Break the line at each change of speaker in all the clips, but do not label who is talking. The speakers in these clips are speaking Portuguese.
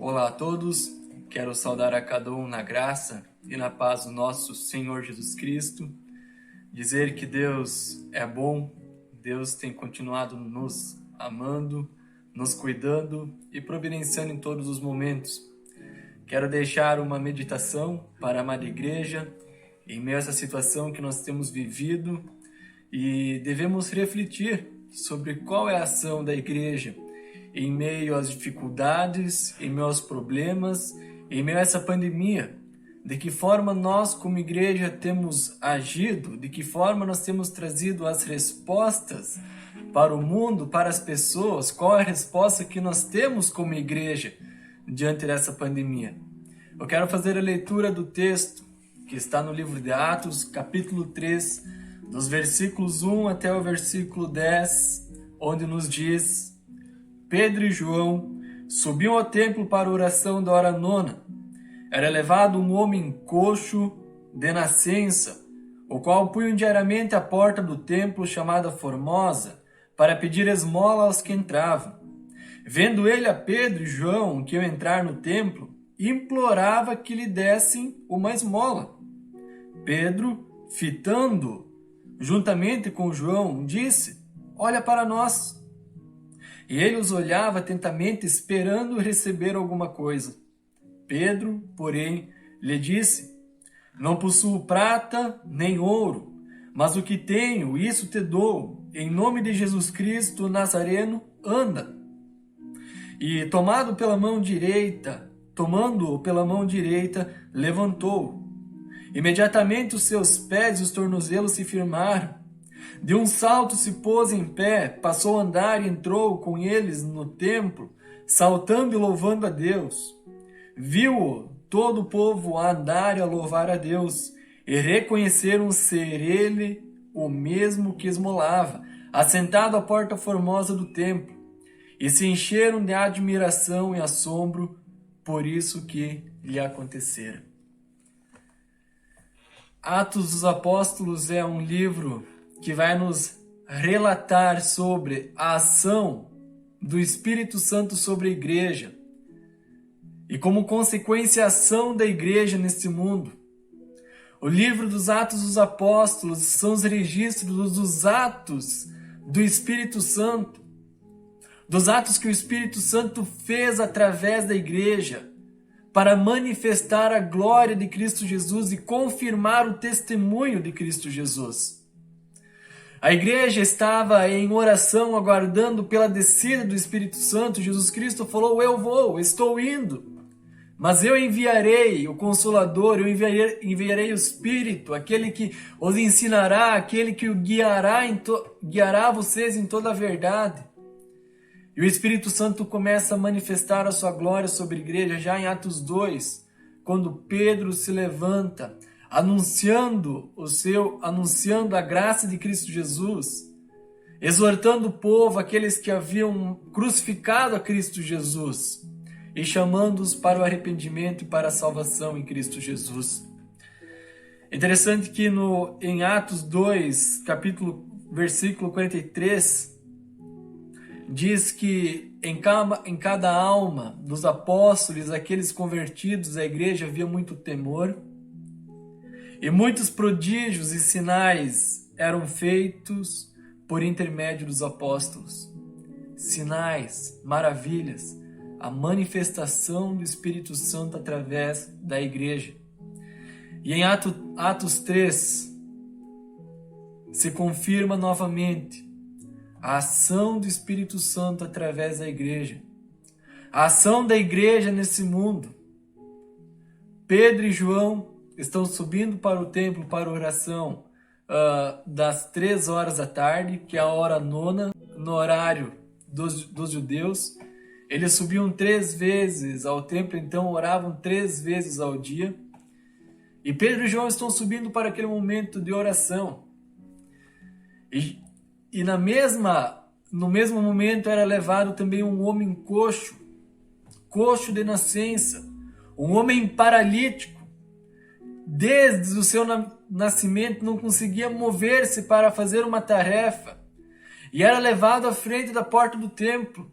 Olá a todos, quero saudar a cada um na graça e na paz do nosso Senhor Jesus Cristo, dizer que Deus é bom, Deus tem continuado nos amando, nos cuidando e providenciando em todos os momentos. Quero deixar uma meditação para a amada igreja, em meio a essa situação que nós temos vivido, e devemos refletir sobre qual é a ação da igreja em meio às dificuldades, em meio aos problemas, em meio a essa pandemia. De que forma nós, como igreja, temos agido, de que forma nós temos trazido as respostas para o mundo, para as pessoas, qual é a resposta que nós temos como igreja diante dessa pandemia. Eu quero fazer a leitura do texto que está no livro de Atos, capítulo 3, dos versículos 1 até o versículo 10, onde nos diz: Pedro e João subiam ao templo para a oração da hora nona. Era levado um homem coxo de nascença, o qual punham diariamente à porta do templo chamada Formosa, para pedir esmola aos que entravam. Vendo ele a Pedro e João que iam entrar no templo, implorava que lhe dessem uma esmola. Pedro, fitando juntamente com João, disse: Olha para nós. E ele os olhava atentamente, esperando receber alguma coisa. Pedro, porém, lhe disse: Não possuo prata nem ouro, mas o que tenho, isso te dou. Em nome de Jesus Cristo Nazareno, anda. E tomando-o pela mão direita, levantou-o. Imediatamente os seus pés e os tornozelos se firmaram. De um salto se pôs em pé, passou a andar e entrou com eles no templo, saltando e louvando a Deus. Viu-o todo o povo a andar e a louvar a Deus, e reconheceram ser ele o mesmo que esmolava, assentado à porta formosa do templo, e se encheram de admiração e assombro por isso que lhe acontecera. Atos dos Apóstolos é um livro que vai nos relatar sobre a ação do Espírito Santo sobre a igreja e, como consequência, a ação da igreja neste mundo. O livro dos Atos dos Apóstolos são os registros dos atos do Espírito Santo, dos atos que o Espírito Santo fez através da igreja para manifestar a glória de Cristo Jesus e confirmar o testemunho de Cristo Jesus. A igreja estava em oração, aguardando pela descida do Espírito Santo. Jesus Cristo falou: Eu vou, estou indo, mas eu enviarei o Consolador, eu enviarei o Espírito, aquele que os ensinará, aquele que o guiará vocês em toda a verdade. E o Espírito Santo começa a manifestar a sua glória sobre a igreja já em Atos 2, quando Pedro se levanta, anunciando a graça de Cristo Jesus, exortando o povo, aqueles que haviam crucificado a Cristo Jesus, e chamando-os para o arrependimento e para a salvação em Cristo Jesus. Interessante que em Atos 2, versículo 43, diz que em cada alma dos apóstolos, aqueles convertidos à igreja, havia muito temor, e muitos prodígios e sinais eram feitos por intermédio dos apóstolos. Sinais, maravilhas, a manifestação do Espírito Santo através da igreja. E em Atos 3, se confirma novamente a ação do Espírito Santo através da igreja. A ação da igreja nesse mundo. Pedro e João estão subindo para o templo para a oração das 3 horas da tarde, que é a hora nona, no horário dos judeus. Eles subiam 3 vezes ao templo, então oravam 3 vezes ao dia. E Pedro e João estão subindo para aquele momento de oração. E no mesmo momento era levado também um homem coxo de nascença, um homem paralítico. Desde o seu nascimento não conseguia mover-se para fazer uma tarefa, e era levado à frente da porta do templo,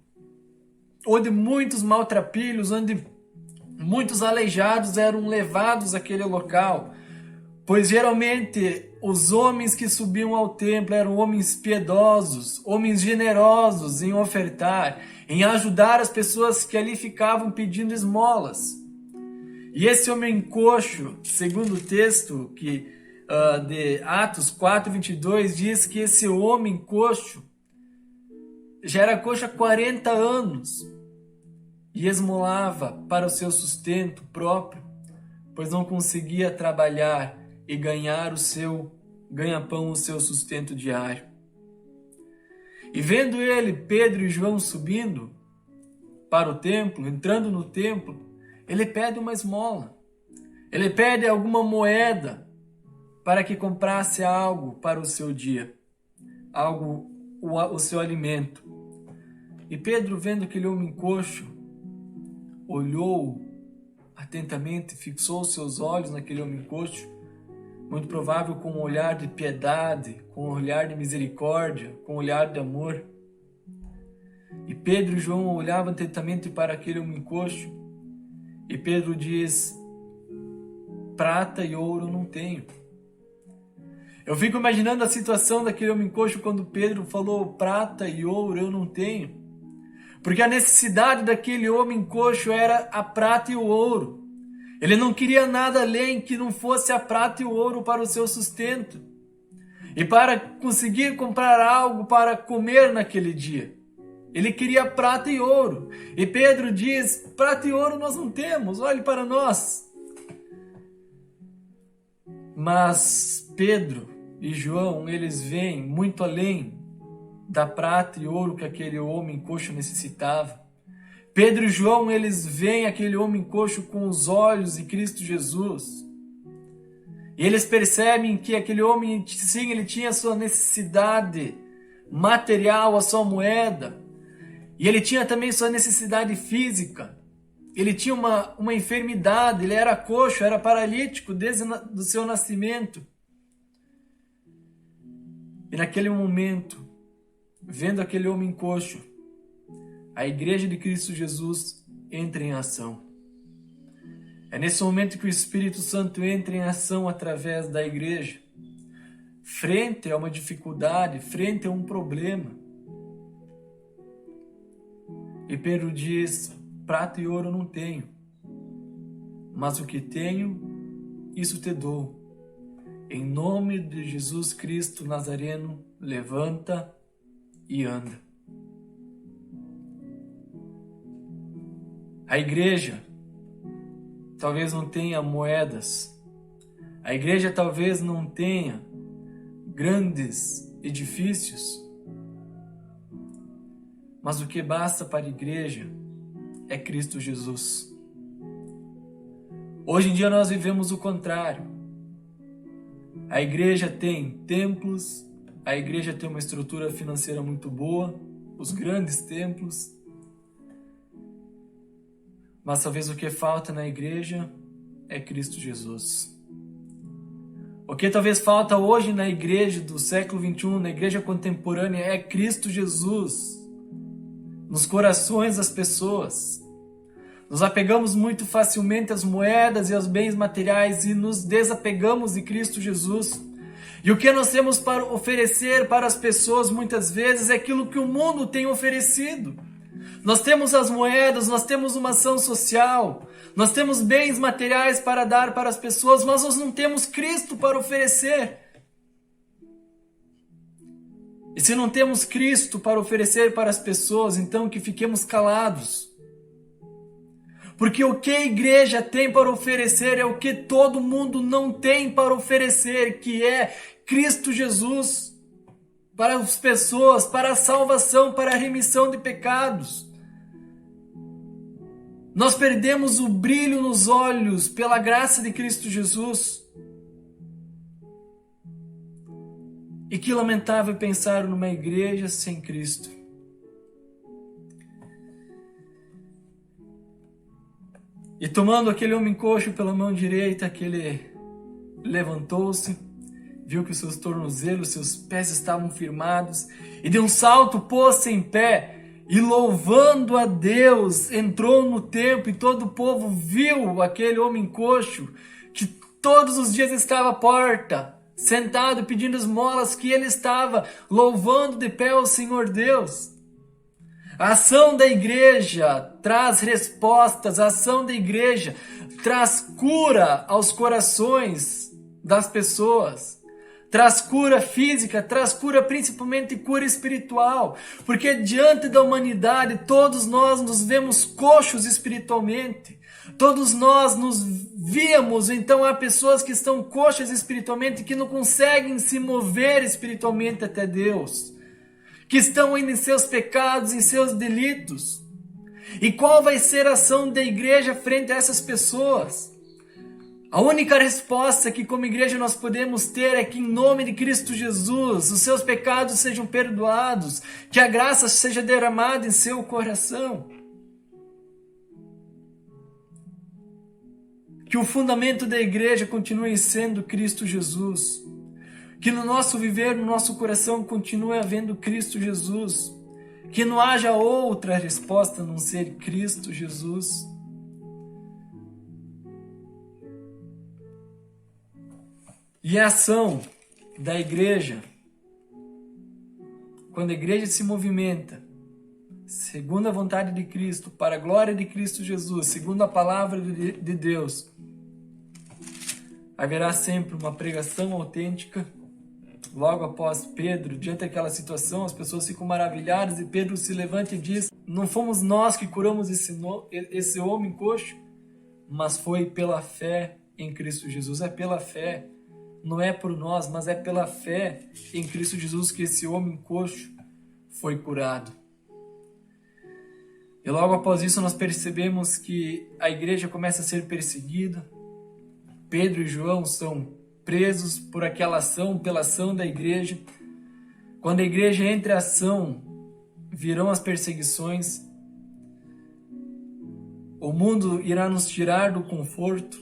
onde muitos maltrapilhos, onde Muitos aleijados eram levados àquele local, pois geralmente os homens que subiam ao templo eram homens piedosos, homens generosos em ofertar, em ajudar as pessoas que ali ficavam pedindo esmolas. E esse homem coxo, segundo o texto de Atos 4:22, diz que esse homem coxo já era coxo há 40 anos e esmolava para o seu sustento próprio, pois não conseguia trabalhar e ganhar o seu ganha-pão, o seu sustento diário. E vendo ele, Pedro e João subindo para o templo, entrando no templo, ele pede uma esmola. Ele pede alguma moeda para que comprasse algo para o seu dia, o seu alimento. E Pedro, vendo aquele homem coxo, olhou atentamente, fixou seus olhos naquele homem coxo, muito provável com um olhar de piedade, com um olhar de misericórdia, com um olhar de amor. E Pedro e João olhavam atentamente para aquele homem coxo, e Pedro diz: prata e ouro não tenho. Eu fico imaginando a situação daquele homem coxo quando Pedro falou: prata e ouro eu não tenho. Porque a necessidade daquele homem coxo era a prata e o ouro. Ele não queria nada além que não fosse a prata e o ouro para o seu sustento. E para conseguir comprar algo para comer naquele dia. Ele queria prata e ouro. E Pedro diz: prata e ouro nós não temos, olhe para nós. Mas Pedro e João, eles veem muito além da prata e ouro que aquele homem coxo necessitava. Pedro e João, eles veem aquele homem coxo com os olhos de Cristo Jesus. E eles percebem que aquele homem, sim, ele tinha a sua necessidade material, a sua moeda. E ele tinha também sua necessidade física. Ele tinha uma enfermidade, ele era coxo, era paralítico desde o seu nascimento. E naquele momento, vendo aquele homem coxo, a igreja de Cristo Jesus entra em ação. É nesse momento que o Espírito Santo entra em ação através da igreja, frente a uma dificuldade, frente a um problema. E Pedro diz: prata e ouro não tenho, mas o que tenho, isso te dou. Em nome de Jesus Cristo Nazareno, levanta e anda. A igreja talvez não tenha moedas, a igreja talvez não tenha grandes edifícios, mas o que basta para a igreja é Cristo Jesus. Hoje em dia nós vivemos o contrário. A igreja tem templos, a igreja tem uma estrutura financeira muito boa, os grandes templos, mas talvez o que falta na igreja é Cristo Jesus. O que talvez falta hoje na igreja do século XXI, na igreja contemporânea, é Cristo Jesus nos corações das pessoas. Nos apegamos muito facilmente às moedas e aos bens materiais e nos desapegamos de Cristo Jesus. E o que nós temos para oferecer para as pessoas muitas vezes é aquilo que o mundo tem oferecido. Nós temos as moedas, nós temos uma ação social, nós temos bens materiais para dar para as pessoas, mas nós não temos Cristo para oferecer. E se não temos Cristo para oferecer para as pessoas, então que fiquemos calados. Porque o que a igreja tem para oferecer é o que todo mundo não tem para oferecer, que é Cristo Jesus para as pessoas, para a salvação, para a remissão de pecados. Nós perdemos o brilho nos olhos pela graça de Cristo Jesus. E que lamentável pensar numa igreja sem Cristo. E tomando aquele homem coxo pela mão direita, aquele levantou-se, viu que os seus tornozelos, seus pés estavam firmados, e de um salto pôs-se em pé, e louvando a Deus, entrou no templo e todo o povo viu aquele homem coxo que todos os dias estava à porta, sentado pedindo esmolas, que ele estava louvando de pé ao Senhor Deus. A ação da igreja traz respostas, a ação da igreja traz cura aos corações das pessoas. Traz cura física, traz cura principalmente cura espiritual. Porque diante da humanidade, todos nós nos vemos coxos espiritualmente. Todos nós nos víamos, então há pessoas que estão coxas espiritualmente, que não conseguem se mover espiritualmente até Deus. Que estão ainda em seus pecados, em seus delitos. E qual vai ser a ação da igreja frente a essas pessoas? A única resposta que como igreja nós podemos ter é que em nome de Cristo Jesus, os seus pecados sejam perdoados, que a graça seja derramada em seu coração. Que o fundamento da igreja continue sendo Cristo Jesus. Que no nosso viver, no nosso coração, continue havendo Cristo Jesus. Que não haja outra resposta a não ser Cristo Jesus. E a ação da igreja, quando a igreja se movimenta, segundo a vontade de Cristo, para a glória de Cristo Jesus, segundo a palavra de Deus, haverá sempre uma pregação autêntica. Logo após Pedro, diante daquela situação, as pessoas ficam maravilhadas e Pedro se levanta e diz: não fomos nós que curamos esse homem coxo, mas foi pela fé em Cristo Jesus. É pela fé, não é por nós, mas é pela fé em Cristo Jesus que esse homem coxo foi curado. E logo após isso nós percebemos que a igreja começa a ser perseguida. Pedro e João são presos por aquela ação, pela ação da igreja. Quando a igreja entra em ação, virão as perseguições. O mundo irá nos tirar do conforto.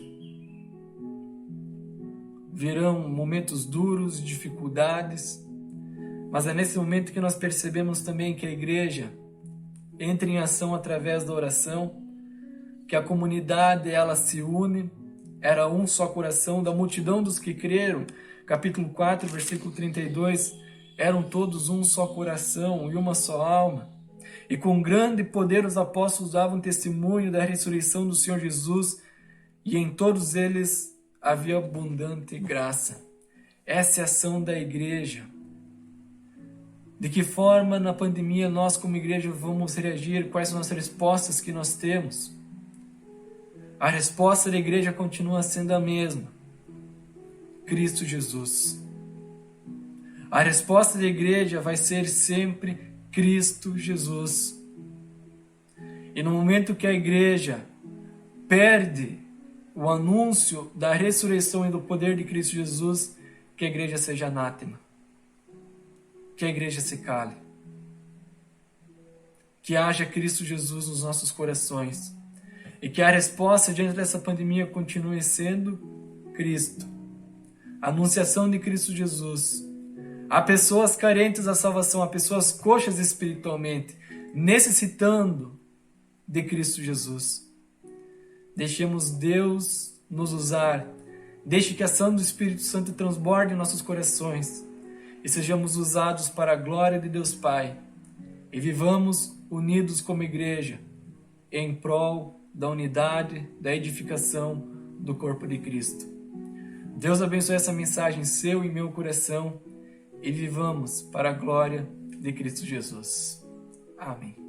Virão momentos duros, dificuldades. Mas é nesse momento que nós percebemos também que a igreja entra em ação através da oração, que a comunidade ela se une. Era um só coração, da multidão dos que creram, capítulo 4, versículo 32, eram todos um só coração e uma só alma. E com grande poder os apóstolos davam testemunho da ressurreição do Senhor Jesus, e em todos eles havia abundante graça. Essa é a ação da igreja. De que forma na pandemia nós como igreja vamos reagir? Quais são as respostas que nós temos? A resposta da igreja continua sendo a mesma: Cristo Jesus. A resposta da igreja vai ser sempre Cristo Jesus. E no momento que a igreja perde o anúncio da ressurreição e do poder de Cristo Jesus, que a igreja seja anátema. Que a igreja se cale. Que haja Cristo Jesus nos nossos corações. E que a resposta diante dessa pandemia continue sendo Cristo. A anunciação de Cristo Jesus. Há pessoas carentes da salvação, há pessoas coxas espiritualmente, necessitando de Cristo Jesus. Deixemos Deus nos usar. Deixe que a ação do Espírito Santo transborde em nossos corações. E sejamos usados para a glória de Deus Pai. E vivamos unidos como igreja, em prol da unidade, da edificação do corpo de Cristo. Deus abençoe essa mensagem seu e meu coração e vivamos para a glória de Cristo Jesus. Amém.